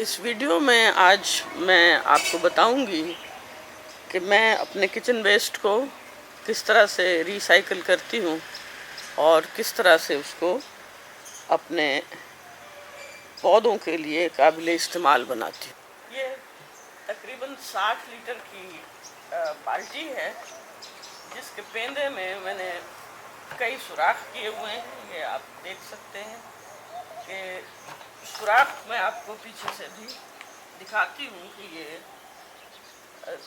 इस वीडियो में आज मैं आपको बताऊंगी कि मैं अपने किचन वेस्ट को किस तरह से रिसाइकल करती हूँ और किस तरह से उसको अपने पौधों के लिए काबिल इस्तेमाल बनाती हूँ। ये तकरीबन 60 लीटर की बाल्टी है, जिसके पेंदे में मैंने कई सुराख किए हुए हैं। ये आप देख सकते हैं कि सुराख मैं आपको पीछे से भी दिखाती हूँ कि ये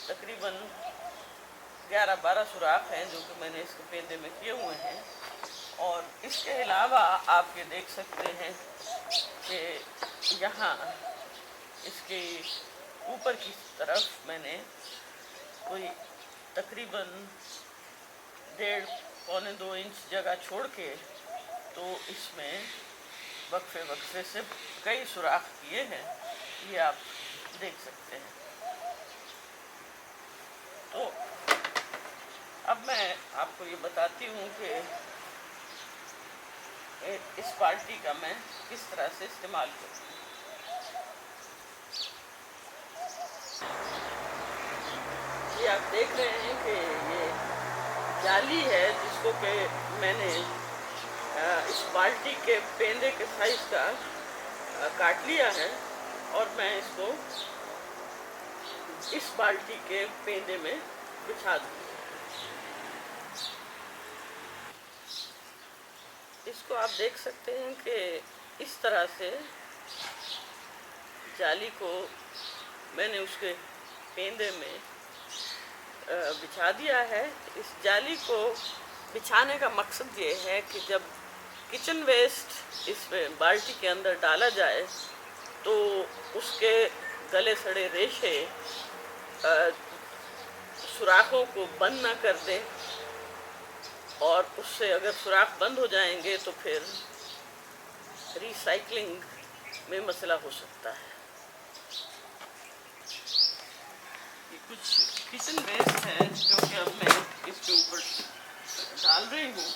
तकरीबन 11-12 सुराख हैं जो कि मैंने इसके पेंदे में किए हुए हैं। और इसके अलावा आप ये देख सकते हैं कि यहाँ इसके ऊपर की तरफ मैंने कोई तकरीबन 1.5-2 इंच जगह छोड़ के तो इसमें वक्फे से कई सुराख किए हैं। ये आप देख सकते हैं। तो अब मैं आपको ये बताती हूँ कि इस बाल्टी का मैं किस तरह से इस्तेमाल करती हूँ। ये आप देख रहे हैं कि ये जाली है जिसको कि मैंने इस बाल्टी के पेंदे के साइज का काट लिया है और मैं इसको इस बाल्टी के पेंदे में बिछा दूँगी। इसको आप देख सकते हैं कि इस तरह से जाली को मैंने उसके पेंदे में बिछा दिया है। इस जाली को बिछाने का मकसद ये है कि जब किचन वेस्ट इस बाल्टी के अंदर डाला जाए तो उसके गले सड़े रेशे सुराखों को बंद ना कर दें, और उससे अगर सुराख बंद हो जाएंगे तो फिर रिसाइकलिंग में मसला हो सकता है। ये कुछ किचन वेस्ट है जो कि अब मैं इसके ऊपर डाल रही हूँ।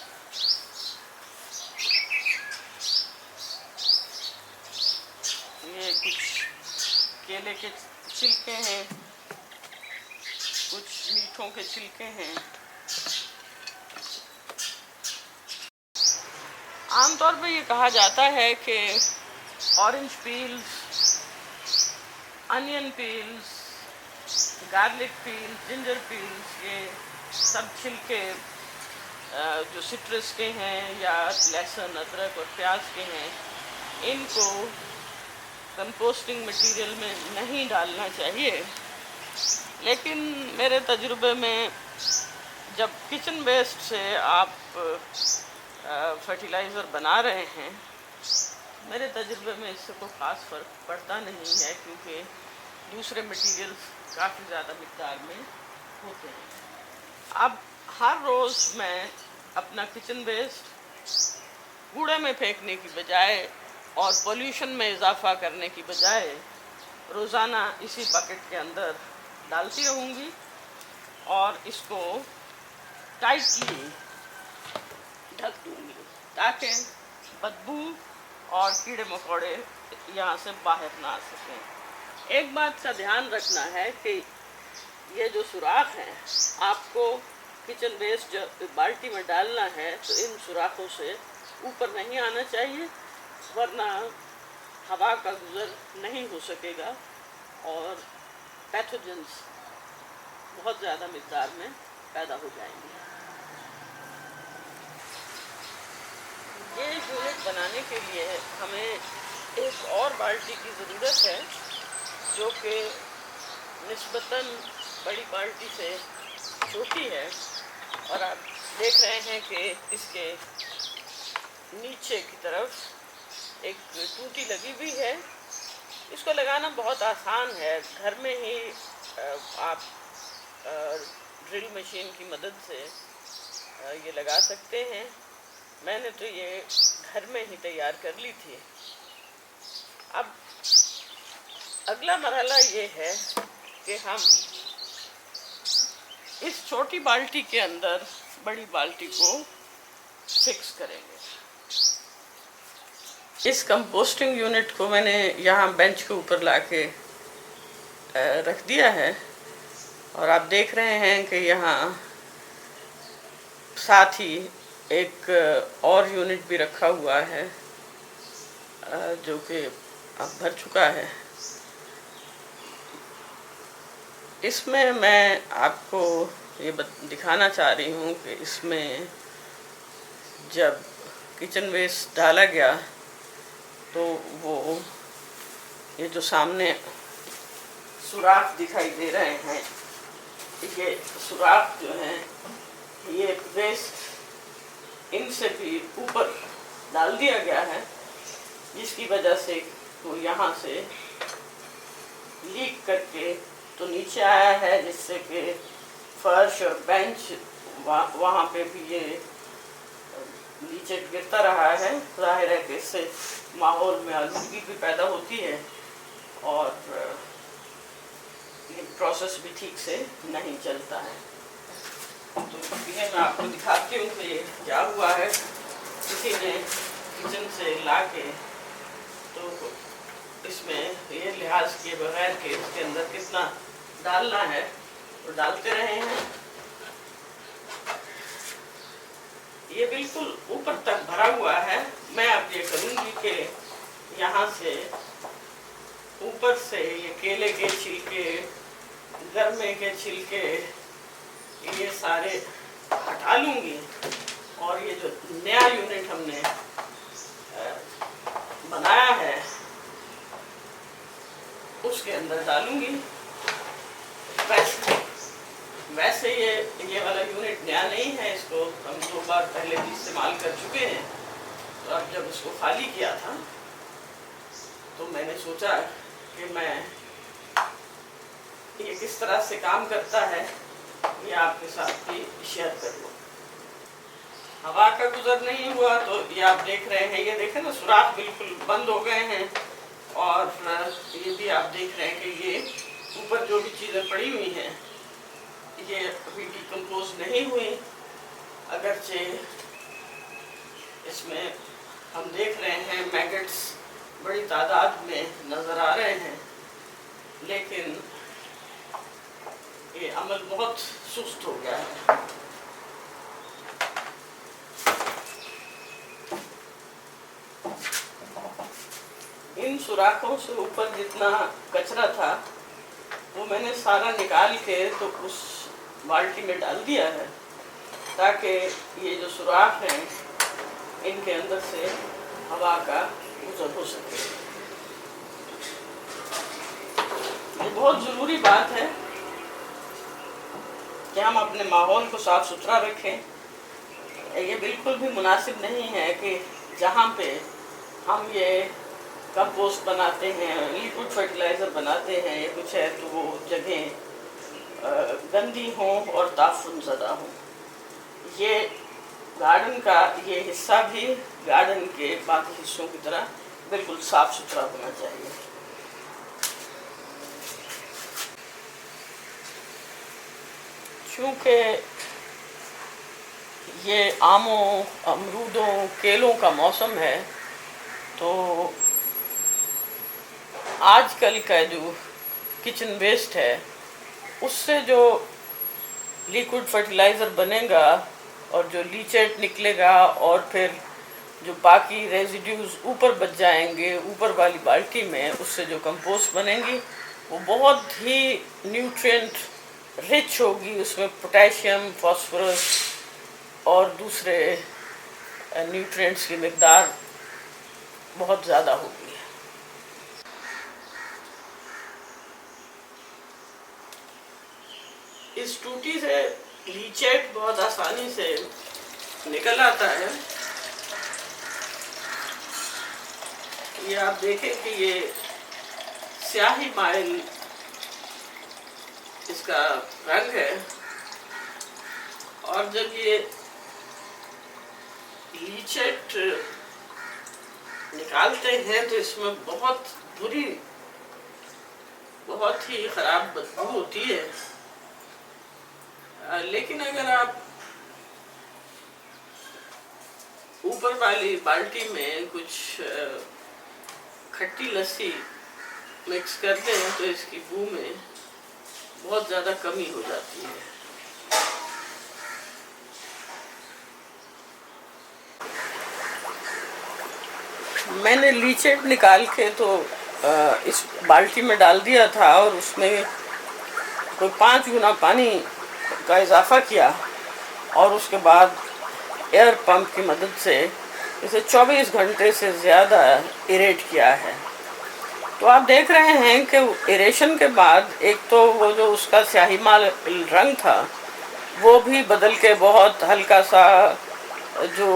ये कुछ केले के छिलके हैं, कुछ मीठों के छिलके हैं। आमतौर पर ये कहा जाता है कि orange peels, onion peels, garlic peels, ginger peels, ये सब छिलके जो सिट्रस के हैं या लहसुन, अदरक और प्याज के हैं, इनको कंपोस्टिंग मटेरियल में नहीं डालना चाहिए। लेकिन मेरे तजुर्बे में जब किचन वेस्ट से आप फर्टिलाइज़र बना रहे हैं, मेरे तजुर्बे में इससे कोई ख़ास फ़र्क पड़ता नहीं है, क्योंकि दूसरे मटेरियल्स काफ़ी ज़्यादा मिक़दार में होते हैं। अब हर रोज़ मैं अपना किचन वेस्ट कूड़े में फेंकने की बजाय और पोल्यूशन में इजाफ़ा करने की बजाय रोज़ाना इसी बकेट के अंदर डालती रहूँगी और इसको टाइटली ढक दूँगी ताकि बदबू और कीड़े मकोड़े यहाँ से बाहर ना आ सकें। एक बात का ध्यान रखना है कि ये जो सुराख हैं, आपको किचन वेस्ट जो बाल्टी में डालना है तो इन सुराखों से ऊपर नहीं आना चाहिए, वरना हवा का गुज़र नहीं हो सकेगा और पैथोजेंस बहुत ज़्यादा मिक़दार में पैदा हो जाएंगे। ये यूनिट बनाने के लिए हमें एक और बाल्टी की ज़रूरत है जो कि निस्बतन बड़ी बाल्टी से छोटी है, और आप देख रहे हैं कि इसके नीचे की तरफ एक टूटी लगी हुई है। इसको लगाना बहुत आसान है, घर में ही आप ड्रिल मशीन की मदद से ये लगा सकते हैं। मैंने तो ये घर में ही तैयार कर ली थी। अब अगला मरहला ये है कि हम इस छोटी बाल्टी के अंदर बड़ी बाल्टी को फिक्स करेंगे। इस कंपोस्टिंग यूनिट को मैंने यहाँ बेंच के ऊपर लाके रख दिया है और आप देख रहे हैं कि यहाँ साथ ही एक और यूनिट भी रखा हुआ है जो कि अब भर चुका है। इसमें मैं आपको ये दिखाना चाह रही हूँ कि इसमें जब किचन वेस्ट डाला गया तो वो ये जो सामने सुराख दिखाई दे रहे हैं, ये सुराख जो हैं ये वेस्ट इनसे भी ऊपर डाल दिया गया है, जिसकी वजह से वो यहाँ से लीक करके तो नीचे आया है, जिससे कि फर्श और बेंच वहाँ पे भी ये नीचे गिरता रहा है। जाहिर है कि इससे माहौल में आलूगी भी पैदा होती है और ये प्रोसेस भी ठीक से नहीं चलता है। तो ये मैं आपको दिखाती हूँ कि ये क्या हुआ है। किसी ने किचन से ला के तो इसमें ये लिहाज किए बगैर के इसके अंदर कितना डालना है तो डालते रहे हैं। ये बिल्कुल ऊपर तक भरा हुआ है। मैं अब ये करूँगी कि यहाँ से ऊपर से ये केले के छिलके, गरमे के छिलके, ये सारे हटा लूँगी और ये जो नया यूनिट हमने बनाया है उसके अंदर डालूँगी। वैसे ये वाला यूनिट नया नहीं है, इसको हम 2 बार पहले भी इस्तेमाल कर चुके हैं। तो अब जब इसको खाली किया था तो मैंने सोचा कि मैं ये किस तरह से काम करता है ये आपके साथ भी शेयर कर लूँ। हवा का गुजर नहीं हुआ तो ये आप देख रहे हैं, ये देखें ना सुराख बिल्कुल बंद हो गए हैं और ये भी आप देख रहे हैं कि ये ऊपर जो भी चीज़ें पड़ी हुई हैं ये अभी डिकम्पोज नहीं हुई, अगरचे इसमें हम देख रहे हैं मैगट्स बड़ी तादाद में नज़र आ रहे हैं, लेकिन ये अमल बहुत सुस्त हो गया है। इन सुराखों से ऊपर जितना कचरा था वो मैंने सारा निकाल के तो उस बाल्टी में डाल दिया है, ताकि ये जो सुराख हैं इनके अंदर से हवा का गुजर हो सके। ये बहुत ज़रूरी बात है कि हम अपने माहौल को साफ सुथरा रखें। ये बिल्कुल भी मुनासिब नहीं है कि जहाँ पे हम ये कंपोस्ट बनाते हैं, लिक्विड फर्टिलाइज़र बनाते हैं या कुछ है, तो वो जगह गंदी हों और ताफुन ज़दा हों। ये गार्डन का ये हिस्सा भी गार्डन के बाकी हिस्सों की तरह बिल्कुल साफ़ सुथरा होना चाहिए। चूँकि ये आमों, अमरूदों, केलों का मौसम है, तो आजकल का जो किचन वेस्ट है उससे जो लिक्विड फर्टिलाइज़र बनेगा और जो लीचेट निकलेगा और फिर जो बाकी रेजिड्यूज ऊपर बच जाएंगे ऊपर वाली बाल्टी में, उससे जो कंपोस्ट बनेंगी वो बहुत ही न्यूट्रिएंट रिच होगी। उसमें पोटेशियम, फास्फोरस और दूसरे न्यूट्रिएंट्स की मिक़दार बहुत ज़्यादा होगी। इस टूटी से लीचेट बहुत आसानी से निकल आता है। ये आप देखें कि ये स्याही माइल इसका रंग है, और जब ये लीचेट निकालते हैं तो इसमें बहुत बुरी, बहुत ही ख़राब बदबू होती है। लेकिन अगर आप ऊपर वाली बाल्टी में कुछ खट्टी लस्सी मिक्स करते हैं तो इसकी बू में बहुत ज़्यादा कमी हो जाती है। मैंने लीचेट निकाल के तो इस बाल्टी में डाल दिया था और उसमें कोई 5 गुना पानी का इजाफा किया और उसके बाद एयर पंप की मदद से इसे 24 घंटे से ज़्यादा इरेट किया है। तो आप देख रहे हैं कि इरेशन के बाद एक तो वो जो उसका स्याही माल रंग था वो भी बदल के बहुत हल्का सा जो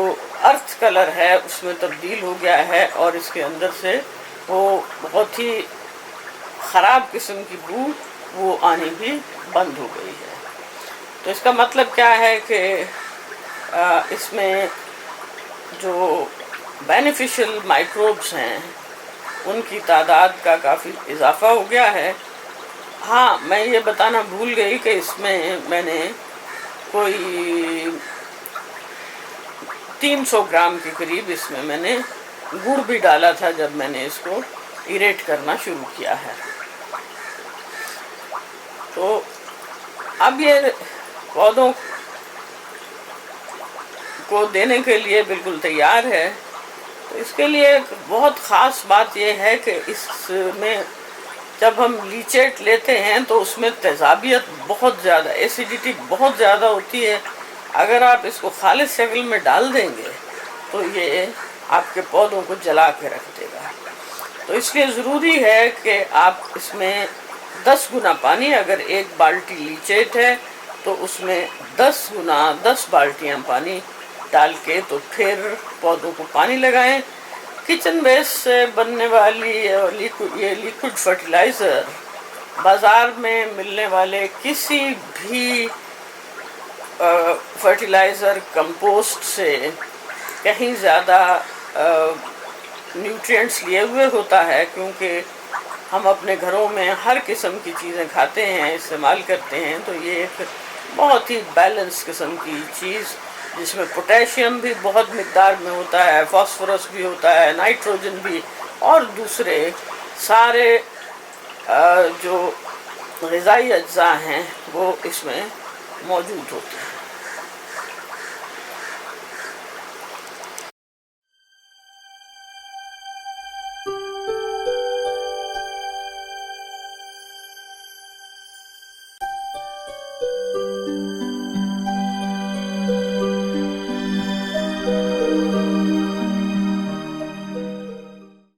अर्थ कलर है उसमें तब्दील हो गया है और इसके अंदर से वो बहुत ही ख़राब किस्म की बू वो आनी भी बंद हो गई है। तो इसका मतलब क्या है कि इसमें जो बेनिफिशियल माइक्रोब्स हैं उनकी तादाद का काफ़ी इजाफा हो गया है। हाँ, मैं ये बताना भूल गई कि इसमें मैंने कोई 300 ग्राम के करीब इसमें मैंने गुड़ भी डाला था जब मैंने इसको इरेट करना शुरू किया है। तो अब ये पौधों को देने के लिए बिल्कुल तैयार है। तो इसके लिए बहुत ख़ास बात यह है कि इसमें जब हम लीचेट लेते हैं तो उसमें तेज़ाबियत बहुत ज़्यादा, एसिडिटी बहुत ज़्यादा होती है। अगर आप इसको खालिस शक्ल में डाल देंगे तो ये आपके पौधों को जला के रख देगा। तो इसलिए ज़रूरी है कि आप इसमें 10 गुना पानी, अगर 1 बाल्टी लीचेट है तो उसमें 10 गुना 10 बाल्टियाँ पानी डाल के तो फिर पौधों को पानी लगाएं। किचन वेस्ट से बनने वाली ये लिक्विड फर्टिलाइज़र बाज़ार में मिलने वाले किसी भी फर्टिलाइज़र कंपोस्ट से कहीं ज़्यादा न्यूट्रिएंट्स लिए हुए होता है, क्योंकि हम अपने घरों में हर किस्म की चीज़ें खाते हैं, इस्तेमाल करते हैं। तो ये एक बहुत ही बैलेंस किस्म की चीज़ जिसमें पोटेशियम भी बहुत मिक़दार में होता है, फास्फोरस भी होता है, नाइट्रोजन भी और दूसरे सारे जो ग़िज़ाई अज्जा हैं वो इसमें मौजूद होते हैं।